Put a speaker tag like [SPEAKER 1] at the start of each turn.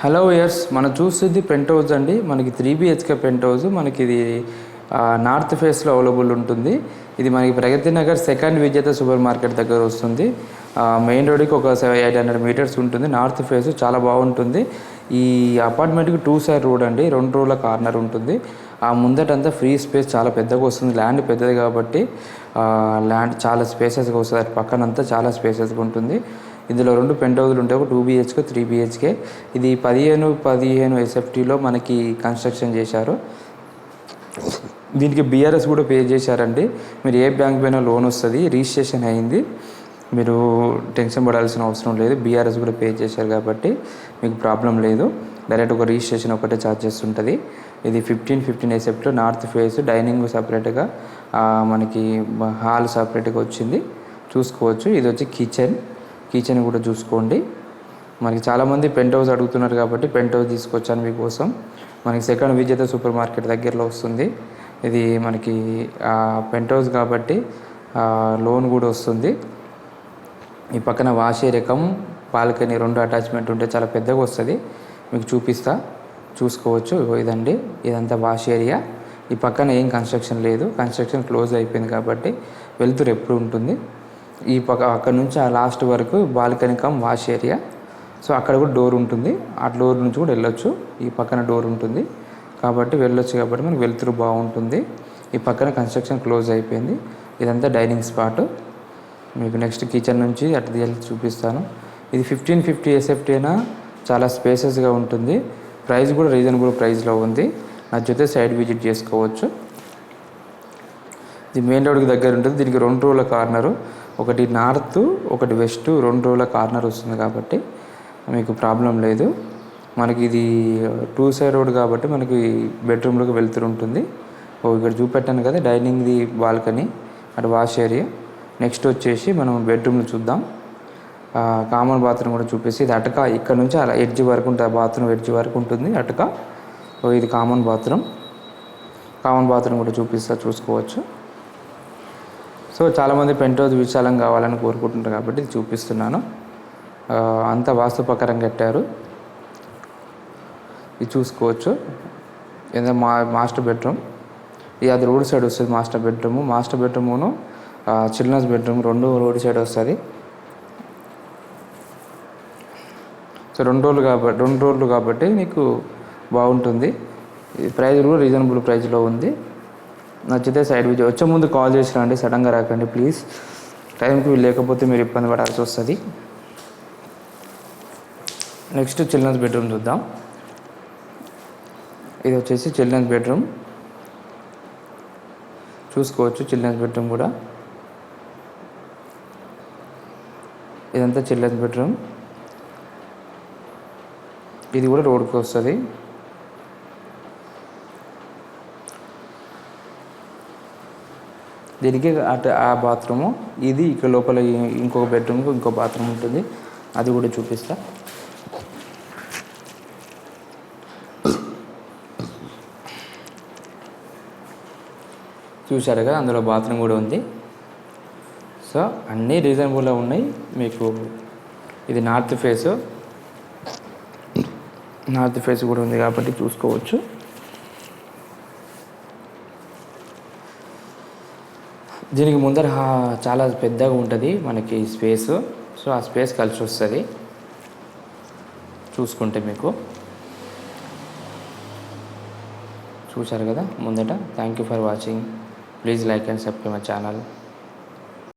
[SPEAKER 1] Hello years మనం చూస్తుంది pent house అండి. మనకి 3 BHK పెంట్ హౌస్. మనకి ఇది నార్త్ ఫేస్లో అవైలబుల్ ఉంటుంది. ఇది మనకి ప్రగతి నగర్ సెకండ్ విజేత సూపర్ మార్కెట్ దగ్గర వస్తుంది. మెయిన్ రోడ్కి ఒక 800 మీటర్స్ ఉంటుంది. నార్త్ ఫేస్ చాలా బాగుంటుంది. ఈ అపార్ట్మెంట్కి 2 సైడ్ రోడ్ అండి, 2 రోడ్ల కార్నర్ ఉంటుంది. ఆ ముందటంతా ఫ్రీ స్పేస్ చాలా పెద్దగా వస్తుంది. ల్యాండ్ పెద్దది కాబట్టి ల్యాండ్ చాలా స్పేసెస్గా వస్తుంది. అటు పక్కనంతా చాలా స్పేసెస్గా ఉంటుంది. ఇందులో 2 పెంట్ హౌస్లు ఉంటాయి, ఒక 2 BHK 3 BHK. ఇది 15 SFTలో మనకి కన్స్ట్రక్షన్ చేశారు. దీనికి BRS కూడా పే చేశారండి. మీరు ఏ బ్యాంక్ పైన లోన్ వస్తుంది, రిజిస్ట్రేషన్ అయింది, మీరు టెన్షన్ పడాల్సిన అవసరం లేదు. BRS కూడా పే చేశారు కాబట్టి మీకు ప్రాబ్లం లేదు. డైరెక్ట్ ఒక రిజిస్ట్రేషన్ ఒకటే ఛార్జెస్ ఉంటుంది. ఇది 15 SFTలో నార్త్ ఫేస్, డైనింగ్ సపరేట్గా, మనకి హాల్ సపరేట్గా వచ్చింది, చూసుకోవచ్చు. ఇది వచ్చి కిచెన్ కూడా చూసుకోండి. మనకి చాలామంది పెంట్ హౌస్ అడుగుతున్నారు కాబట్టి పెంట్ హౌస్ తీసుకొచ్చాను మీకోసం. మనకి సెకండ్ విజేత సూపర్ మార్కెట్ దగ్గరలో వస్తుంది. ఇది మనకి పెంట్ హౌస్ కాబట్టి లోన్ కూడా వస్తుంది. ఈ పక్కన వాష్ ఏరియా బాల్కనీ 2 అటాచ్మెంట్ ఉంటే చాలా పెద్దగా వస్తుంది. మీకు చూసుకోవచ్చు. ఇదండి, ఇదంతా వాష్ ఏరియా. ఈ పక్కన ఏం కన్స్ట్రక్షన్ లేదు, కన్స్ట్రక్షన్ క్లోజ్ అయిపోయింది కాబట్టి వెలుతురు ఎప్పుడు ఉంటుంది. ఈ అక్కడ నుంచి ఆ లాస్ట్ వరకు బాల్కనీ వాష్ ఏరియా. సో అక్కడ కూడా డోర్ ఉంటుంది, ఆ డోర్ నుంచి కూడా వెళ్ళొచ్చు. ఈ పక్కన డోర్ ఉంటుంది కాబట్టి వెళ్ళొచ్చు, కాబట్టి మనకు వెలుతురు బాగుంటుంది. ఈ పక్కన కన్స్ట్రక్షన్ క్లోజ్ అయిపోయింది. ఇదంతా డైనింగ్ స్పాట్. మీకు నెక్స్ట్ కిచెన్ నుంచి అటు వెళ్ళి చూపిస్తాను. ఇది 1550 SFT అయినా చాలా స్పేసెస్గా ఉంటుంది. ప్రైస్ కూడా రీజనబుల్ ప్రైస్లో ఉంది. నచ్చితే సైడ్ విజిట్ చేసుకోవచ్చు. ఇది మెయిన్ రోడ్కి దగ్గర ఉంటుంది. దీనికి 2 రోడ్ల కార్నరు, ఒకటి నార్త్ ఒకటి వెస్ట్, 2 రోడ్ల కార్నర్ వస్తుంది కాబట్టి మీకు ప్రాబ్లం లేదు. మనకి ఇది 2 సైడ్ రోడ్ కాబట్టి మనకి బెడ్రూమ్లోకి వెళ్తూ ఉంటుంది. ఇక్కడ చూపెట్టాను కదా, డైనింగ్ది బాల్కనీ, అటు వాష్ ఏరియా. నెక్స్ట్ వచ్చేసి మనం బెడ్రూమ్లు చూద్దాం. కామన్ బాత్రూమ్ కూడా చూపిస్తే, ఇది అటక, ఇక్కడ నుంచి అలా ఎడ్జ్ వరకు ఉంటుంది, బాత్రూమ్ ఎడ్జ్ వరకు ఉంటుంది అటక. ఇది కామన్ బాత్రూమ్ కూడా చూసుకోవచ్చు. సో చాలామంది పెంట్ హౌస్ విశాలం కావాలని కోరుకుంటున్నారు కాబట్టి ఇది చూపిస్తున్నాను. అంతా వాస్తు ప్రకారం కట్టారు, ఇది చూసుకోవచ్చు. ఏదైనా మాస్టర్ బెడ్రూమ్, అది రోడ్ సైడ్ వస్తుంది. మాస్టర్ బెడ్రూమును చిల్డ్రన్స్ బెడ్రూమ్ 2 రోడ్ సైడ్ వస్తుంది. సో 2 రోడ్లు కాబట్టి మీకు బాగుంటుంది. ప్రైస్ కూడా రీజనబుల్ ప్రైస్లో ఉంది. నచ్చితే సైడ్ విజిట్ వచ్చే ముందు కాల్ చేసి రండి, సడన్గా రాకండి ప్లీజ్. టైంకి లేకపోతే మీరు ఇబ్బంది పడాల్సి వస్తుంది. నెక్స్ట్ చిల్డ్రన్స్ బెడ్రూమ్ చూద్దాం. ఇది వచ్చేసి చిల్డ్రన్స్ బెడ్రూమ్, చూసుకోవచ్చు. చిల్డ్రన్స్ బెడ్రూమ్ కూడా, ఇదంతా చిల్డ్రన్స్ బెడ్రూమ్. ఇది కూడా రోడ్కి వస్తుంది. దీనికి అటు ఆ బాత్రూము, ఇది ఇక్కడ లోపల ఇంకొక బెడ్రూమ్కి ఇంకో బాత్రూమ్ ఉంటుంది, అది కూడా చూపిస్తా. చూశారు కదా, అందులో బాత్రూమ్ కూడా ఉంది. సో అన్నీ రీజనబుల్గా ఉన్నాయి మీకు. ఇది నార్త్ ఫేస్ కూడా ఉంది కాబట్టి చూసుకోవచ్చు. దీనికి ముందర చాలా పెద్దగా ఉంటుంది మనకి స్పేస్. సో ఆ స్పేస్ కలిసి వస్తుంది చూసుకుంటే. మీకు చూశారు కదా ముందట. Thank you for watching. Please like and subscribe my channel.